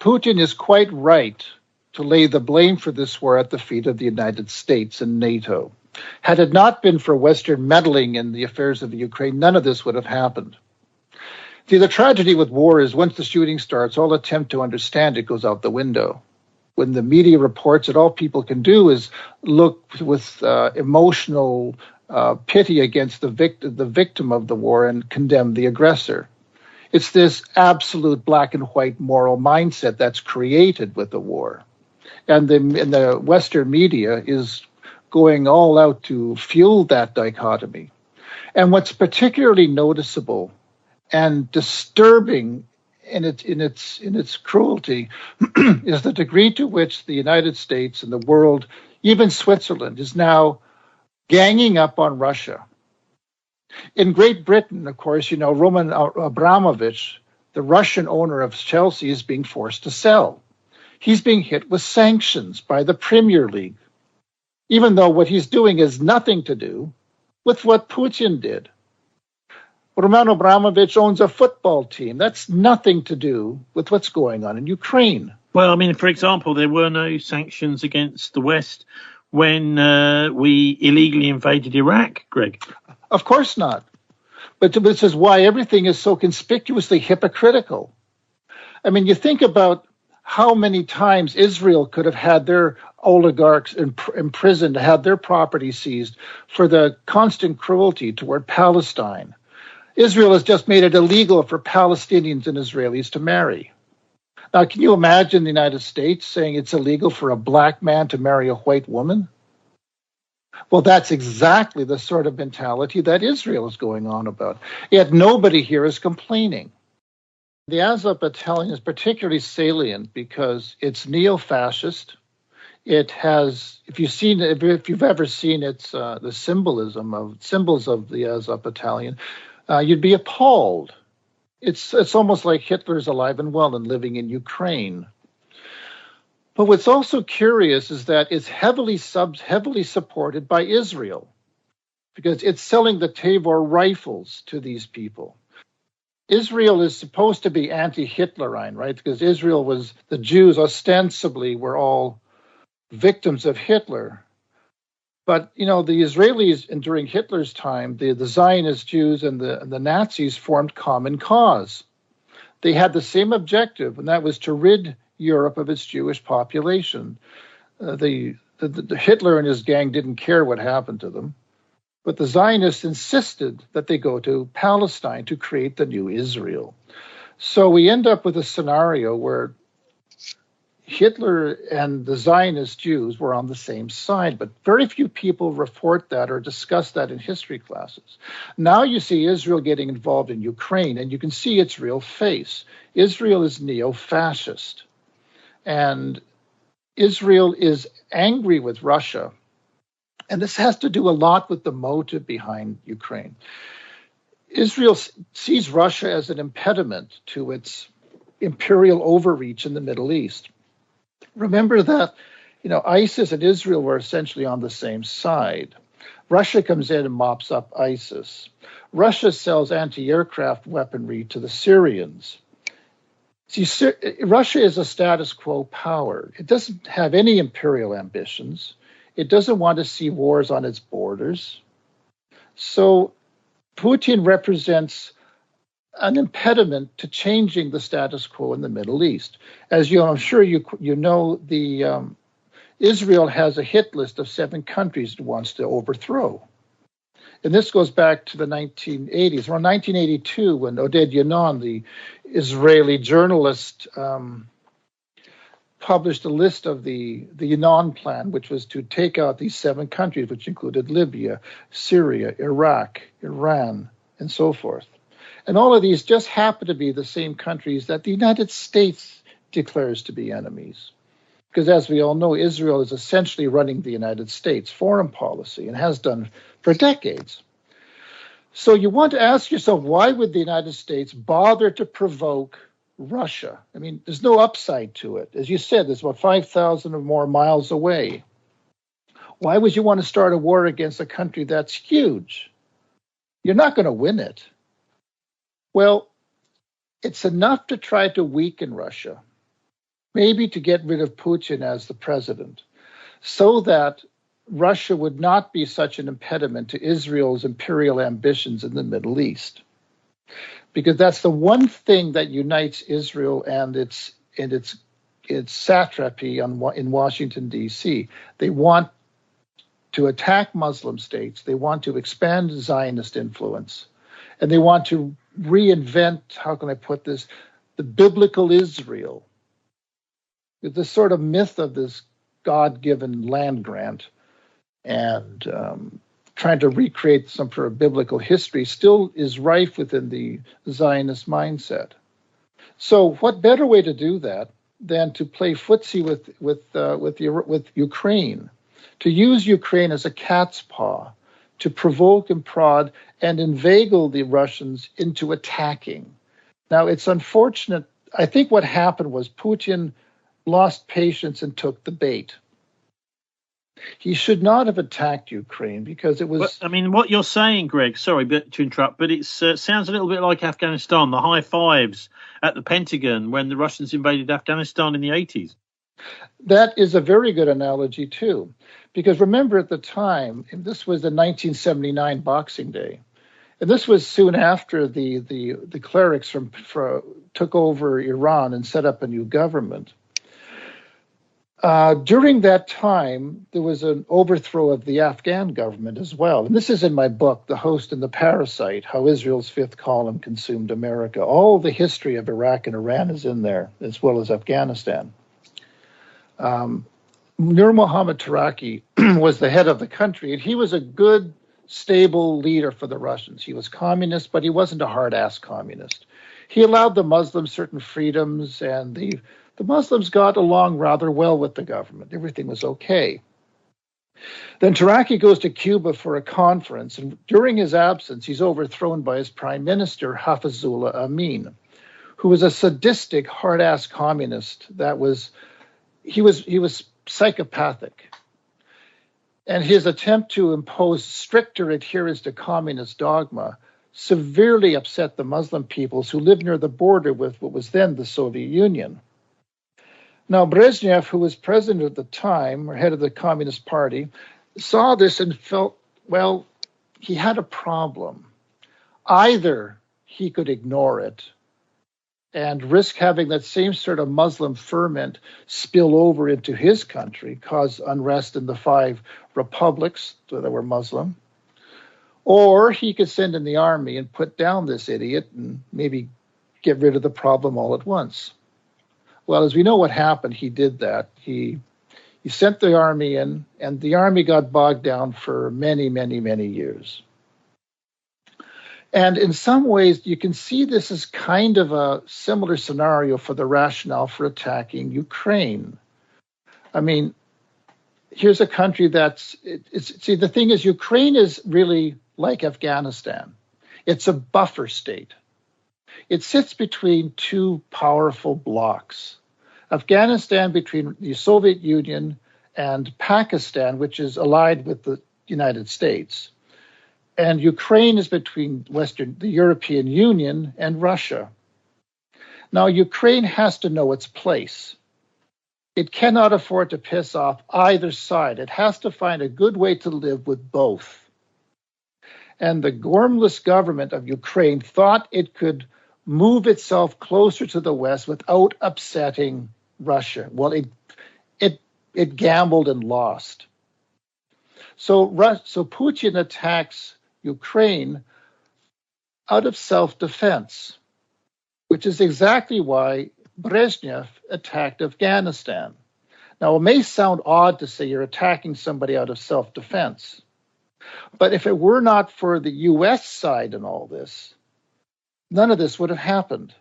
Putin is quite right to lay the blame for this war at the feet of the United States and NATO. Had it not been for Western meddling in the affairs of the Ukraine, none of this would have happened. See, the tragedy with war is once the shooting starts, all attempt to understand it goes out the window. When the media reports it, all people can do is look with emotional pity against the victim of the war and condemn the aggressor. It's this absolute black and white moral mindset that's created with the war. And the Western media is going all out to fuel that dichotomy. And what's particularly noticeable and disturbing in its cruelty is the degree to which the United States and the world, even Switzerland, is now ganging up on Russia. In Great Britain, of course, Roman Abramovich, the Russian owner of Chelsea, is being forced to sell. He's being hit with sanctions by the Premier League, even though what he's doing has nothing to do with what Putin did. Roman Abramovich owns a football team. That's nothing to do with what's going on in Ukraine. Well, I mean, for example, there were no sanctions against the West when we illegally invaded Iraq, Greg. Of course not. But this is why everything is so conspicuously hypocritical. I mean, you think about how many times Israel could have had their oligarchs imprisoned, had their property seized for the constant cruelty toward Palestine. Israel has just made it illegal for Palestinians and Israelis to marry. Now, can you imagine the United States saying it's illegal for a black man to marry a white woman? Well, that's exactly the sort of mentality that Israel is going on about. Yet nobody here is complaining. The Azov battalion is particularly salient because it's neo-fascist. It has, if you've ever seen its the symbols of the Azov battalion, you'd be appalled. It's almost like Hitler's alive and well and living in Ukraine. But what's also curious is that it's heavily supported by Israel, because it's selling the Tavor rifles to these people. Israel is supposed to be anti-Hitlerine, right? Because the Jews ostensibly were all victims of Hitler. But, the Israelis, and during Hitler's time, the Zionist Jews and the Nazis formed common cause. They had the same objective, and that was to rid Europe of its Jewish population. The Hitler and his gang didn't care what happened to them, but the Zionists insisted that they go to Palestine to create the new Israel. So we end up with a scenario where Hitler and the Zionist Jews were on the same side, but very few people report that or discuss that in history classes. Now you see Israel getting involved in Ukraine, and you can see its real face. Israel is neo-fascist, and Israel is angry with Russia, and this has to do a lot with the motive behind Ukraine. Israel sees Russia as an impediment to its imperial overreach in the Middle East. Remember that, ISIS and Israel were essentially on the same side. Russia comes in and mops up ISIS. Russia sells anti-aircraft weaponry to the Syrians. See, Russia is a status quo power. It doesn't have any imperial ambitions. It doesn't want to see wars on its borders. So Putin represents an impediment to changing the status quo in the Middle East. As I'm sure you know, Israel has a hit list of 7 countries it wants to overthrow. And this goes back to the 1980s, around 1982, when Oded Yanon, the Israeli journalist, published a list of the Yanon plan, which was to take out these 7 countries, which included Libya, Syria, Iraq, Iran, and so forth. And all of these just happen to be the same countries that the United States declares to be enemies. Because as we all know, Israel is essentially running the United States foreign policy and has done for decades. So you want to ask yourself, why would the United States bother to provoke Russia? I mean, there's no upside to it. As you said, there's about 5,000 or more miles away. Why would you want to start a war against a country that's huge? You're not going to win it. Well, it's enough to try to weaken Russia. maybe to get rid of Putin as the president, so that Russia would not be such an impediment to Israel's imperial ambitions in the Middle East. Because that's the one thing that unites Israel and its satrapy in Washington, D.C. They want to attack Muslim states. They want to expand Zionist influence. And they want to reinvent, how can I put this, the biblical Israel. This sort of myth of this God-given land grant and trying to recreate some sort of biblical history still is rife within the Zionist mindset. So what better way to do that than to play footsie with Ukraine, to use Ukraine as a cat's paw, to provoke and prod and inveigle the Russians into attacking. Now, it's unfortunate. I think what happened was Putin lost patience and took the bait. He should not have attacked Ukraine because it was... Well, I mean, what you're saying, Greg, sorry to interrupt, but it sounds a little bit like Afghanistan, the high fives at the Pentagon when the Russians invaded Afghanistan in the 80s. That is a very good analogy, too, because remember at the time, and this was the 1979 Boxing Day, and this was soon after the clerics took over Iran and set up a new government. During that time, there was an overthrow of the Afghan government as well. And this is in my book, The Host and the Parasite, How Israel's Fifth Column Consumed America. All the history of Iraq and Iran is in there, as well as Afghanistan. Nur Muhammad Taraki was the head of the country, and he was a good, stable leader for the Russians. He was communist, but he wasn't a hard-ass communist. He allowed the Muslims certain freedoms, and the Muslims got along rather well with the government. Everything was okay. Then Taraki goes to Cuba for a conference, and during his absence, he's overthrown by his prime minister, Hafizullah Amin, who was a sadistic, hard-ass communist. He was psychopathic. And his attempt to impose stricter adherence to communist dogma severely upset the Muslim peoples who lived near the border with what was then the Soviet Union. Now, Brezhnev, who was president at the time, or head of the Communist Party, saw this and felt, well, he had a problem. Either he could ignore it and risk having that same sort of Muslim ferment spill over into his country, cause unrest in the 5 republics that were Muslim, or he could send in the army and put down this idiot and maybe get rid of the problem all at once. Well, as we know what happened, he did that. He sent the army in, and the army got bogged down for many, many, many years. And in some ways, you can see this as kind of a similar scenario for the rationale for attacking Ukraine. I mean, here's a country see, the thing is, Ukraine is really like Afghanistan. It's a buffer state. It sits between 2 powerful blocs. Afghanistan between the Soviet Union and Pakistan, which is allied with the United States. And Ukraine is between the European Union and Russia. Now, Ukraine has to know its place. It cannot afford to piss off either side. It has to find a good way to live with both. And the gormless government of Ukraine thought it could move itself closer to the West without upsetting Russia. Well, it gambled and lost. So Putin attacks Ukraine out of self-defense, which is exactly why Brezhnev attacked Afghanistan. Now, it may sound odd to say you're attacking somebody out of self-defense, but if it were not for the U.S. side in all this, none of this would have happened.